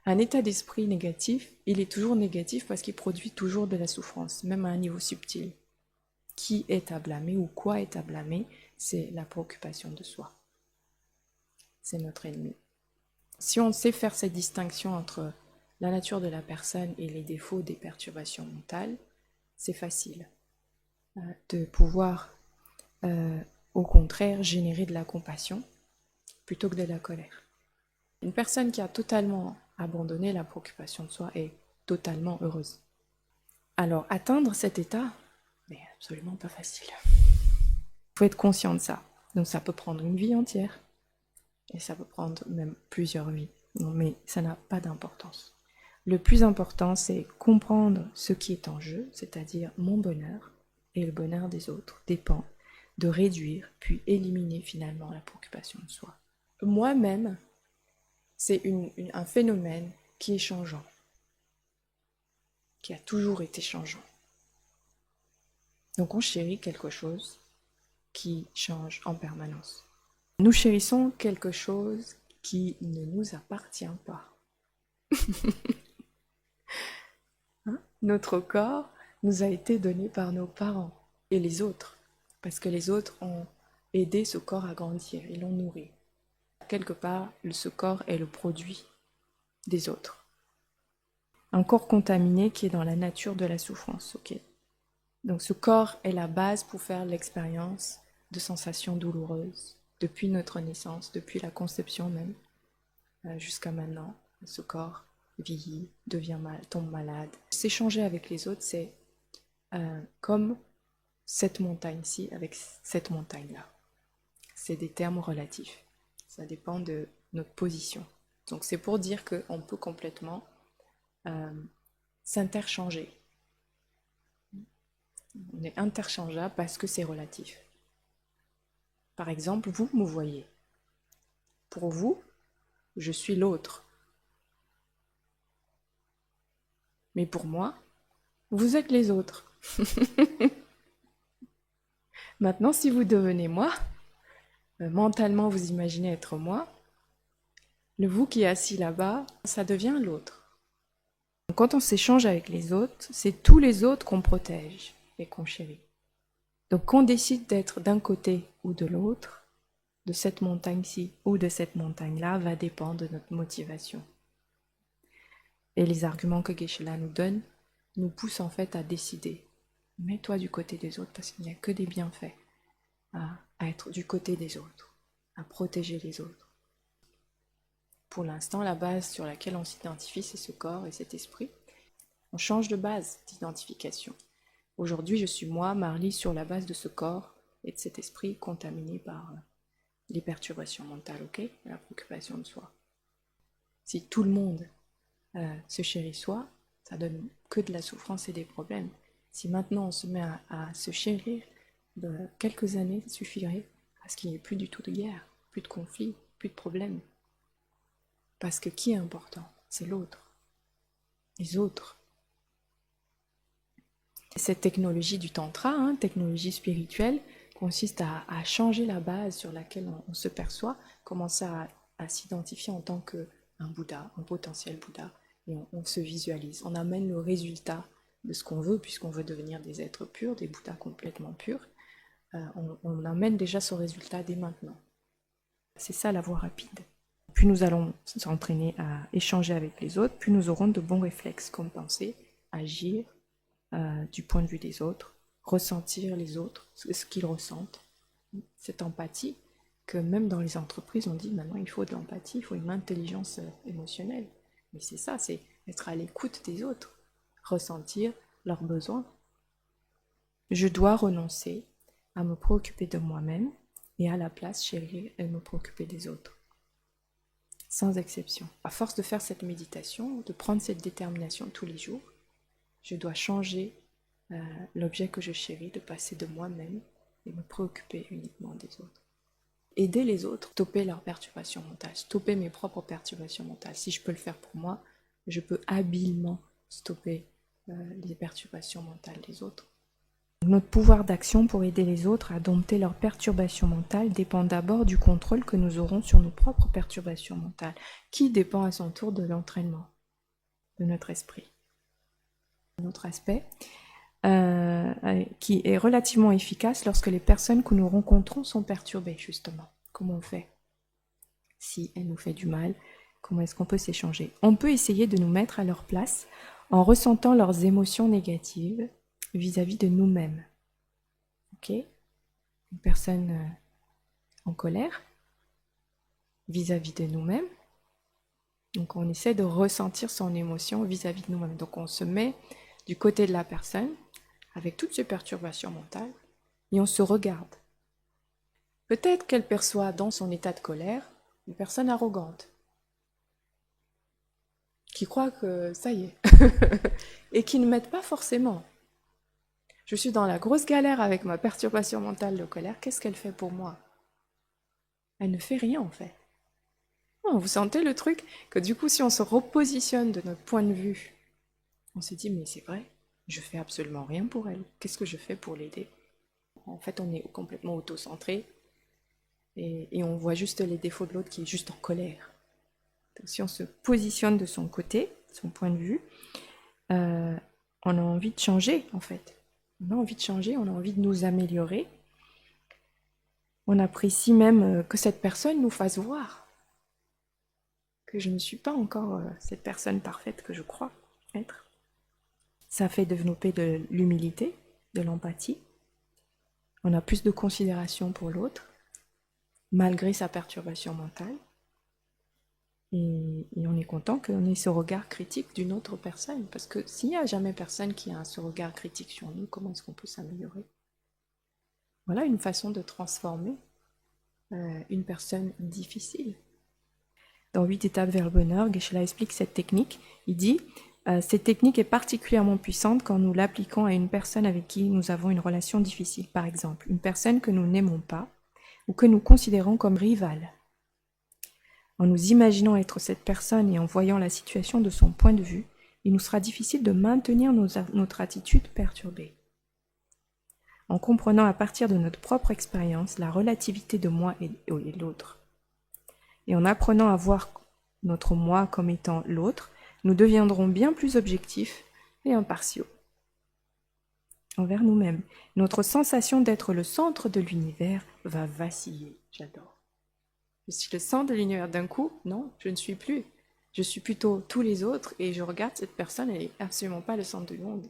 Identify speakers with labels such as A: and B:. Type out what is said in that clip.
A: Un état d'esprit négatif, il est toujours négatif parce qu'il produit toujours de la souffrance, même à un niveau subtil. Qui est à blâmer ou quoi est à blâmer, c'est la préoccupation de soi. C'est notre ennemi. Si on sait faire cette distinction entre la nature de la personne et les défauts des perturbations mentales, c'est facile de pouvoir, au contraire, générer de la compassion plutôt que de la colère. Une personne qui a totalement abandonné la préoccupation de soi est totalement heureuse. Alors, atteindre cet état n'est absolument pas facile. Il faut être conscient de ça. Donc, ça peut prendre une vie entière et ça peut prendre même plusieurs vies. Non, mais ça n'a pas d'importance. Le plus important, c'est comprendre ce qui est en jeu, c'est-à-dire mon bonheur et le bonheur des autres dépend de réduire puis éliminer finalement la préoccupation de soi. Moi-même, c'est un phénomène qui est changeant, qui a toujours été changeant. Donc on chérit quelque chose qui change en permanence. Nous chérissons quelque chose qui ne nous appartient pas. Notre corps nous a été donné par nos parents et les autres, parce que les autres ont aidé ce corps à grandir, ils l'ont nourri. Quelque part, ce corps est le produit des autres. Un corps contaminé qui est dans la nature de la souffrance, ok? Donc ce corps est la base pour faire l'expérience de sensations douloureuses, depuis notre naissance, depuis la conception même, jusqu'à maintenant. Ce corps vieillit, tombe malade. S'échanger avec les autres, c'est comme cette montagne-ci avec cette montagne-là. C'est des termes relatifs. Ça dépend de notre position. Donc c'est pour dire qu'on peut complètement s'interchanger. On est interchangeable parce que c'est relatif. Par exemple, vous me voyez. Pour vous, je suis l'autre. Mais pour moi, vous êtes les autres. Maintenant, si vous devenez moi, mentalement vous imaginez être moi, le vous qui est assis là-bas, ça devient l'autre. Quand on s'échange avec les autres, c'est tous les autres qu'on protège et qu'on chérit. Donc qu'on décide d'être d'un côté ou de l'autre, de cette montagne-ci ou de cette montagne-là, va dépendre de notre motivation. Et les arguments que Geshe-la nous donne nous poussent en fait à décider. Mets-toi du côté des autres parce qu'il n'y a que des bienfaits à être du côté des autres, à protéger les autres. Pour l'instant, la base sur laquelle on s'identifie, c'est ce corps et cet esprit. On change de base d'identification. Aujourd'hui, je suis moi, Marly, sur la base de ce corps et de cet esprit contaminé par les perturbations mentales, ok? La préoccupation de soi. Si tout le monde se chérit soi, ça donne que de la souffrance et des problèmes. Si maintenant on se met à se chérir, quelques années suffirait à ce qu'il n'y ait plus du tout de guerre, plus de conflits, plus de problèmes. Parce que qui est important? C'est l'autre. Les autres. Cette technologie du tantra, technologie spirituelle, consiste à changer la base sur laquelle on se perçoit, commencer à s'identifier en tant qu'un Bouddha, un potentiel Bouddha, et on se visualise. On amène le résultat de ce qu'on veut, puisqu'on veut devenir des êtres purs, des Bouddhas complètement purs. On amène déjà ce résultat dès maintenant. C'est ça la voie rapide. Plus nous allons s'entraîner à échanger avec les autres, plus nous aurons de bons réflexes, comme penser, agir du point de vue des autres, ressentir les autres, ce qu'ils ressentent. Cette empathie que même dans les entreprises, on dit maintenant il faut de l'empathie, il faut une intelligence émotionnelle. Mais c'est ça, c'est être à l'écoute des autres, ressentir leurs besoins. Je dois renoncer à me préoccuper de moi-même et à la place chérir et me préoccuper des autres. Sans exception. À force de faire cette méditation, de prendre cette détermination tous les jours, je dois changer l'objet que je chéris, de passer de moi-même et me préoccuper uniquement des autres. Aider les autres, stopper leurs perturbations mentales, stopper mes propres perturbations mentales. Si je peux le faire pour moi, je peux habilement stopper les perturbations mentales des autres. Notre pouvoir d'action pour aider les autres à dompter leurs perturbations mentales dépend d'abord du contrôle que nous aurons sur nos propres perturbations mentales, qui dépend à son tour de l'entraînement. de notre esprit. Un autre aspect qui est relativement efficace lorsque les personnes que nous rencontrons sont perturbées, justement. Comment on fait? Si elle nous fait du mal, comment est-ce qu'on peut s'échanger? On peut essayer de nous mettre à leur place en ressentant leurs émotions négatives vis-à-vis de nous-mêmes. Ok? Une personne en colère vis-à-vis de nous-mêmes. Donc on essaie de ressentir son émotion vis-à-vis de nous-mêmes. Donc on se met du côté de la personne avec toutes ses perturbations mentales et on se regarde. Peut-être qu'elle perçoit dans son état de colère une personne arrogante qui croit que ça y est et qui ne m'aide pas forcément. Je suis dans la grosse galère avec ma perturbation mentale de colère. Qu'est-ce qu'elle fait pour moi? Elle ne fait rien en fait. Non, vous sentez le truc? Que du coup, si on se repositionne de notre point de vue, on se dit, mais c'est vrai, je fais absolument rien pour elle. Qu'est-ce que je fais pour l'aider? En fait, on est complètement auto-centré et on voit juste les défauts de l'autre qui est juste en colère. Donc, si on se positionne de son côté, son point de vue, on a envie de changer en fait. On a envie de changer, on a envie de nous améliorer. On apprécie même que cette personne nous fasse voir que je ne suis pas encore cette personne parfaite que je crois être. Ça fait développer de l'humilité, de l'empathie. On a plus de considération pour l'autre, malgré sa perturbation mentale. Et on est content qu'on ait ce regard critique d'une autre personne. Parce que s'il n'y a jamais personne qui a ce regard critique sur nous, comment est-ce qu'on peut s'améliorer? Voilà une façon de transformer une personne difficile. Dans 8 étapes vers le bonheur, Geshe-la explique cette technique. Il dit cette technique est particulièrement puissante quand nous l'appliquons à une personne avec qui nous avons une relation difficile. Par exemple, une personne que nous n'aimons pas ou que nous considérons comme rivale. En nous imaginant être cette personne et en voyant la situation de son point de vue, il nous sera difficile de maintenir notre attitude perturbée. En comprenant à partir de notre propre expérience la relativité de moi et l'autre, et en apprenant à voir notre moi comme étant l'autre, nous deviendrons bien plus objectifs et impartiaux envers nous-mêmes. Notre sensation d'être le centre de l'univers va vaciller. J'adore. Je suis le centre de l'univers d'un coup? Non, je ne suis plus. Je suis plutôt tous les autres et je regarde cette personne, elle n'est absolument pas le centre du monde.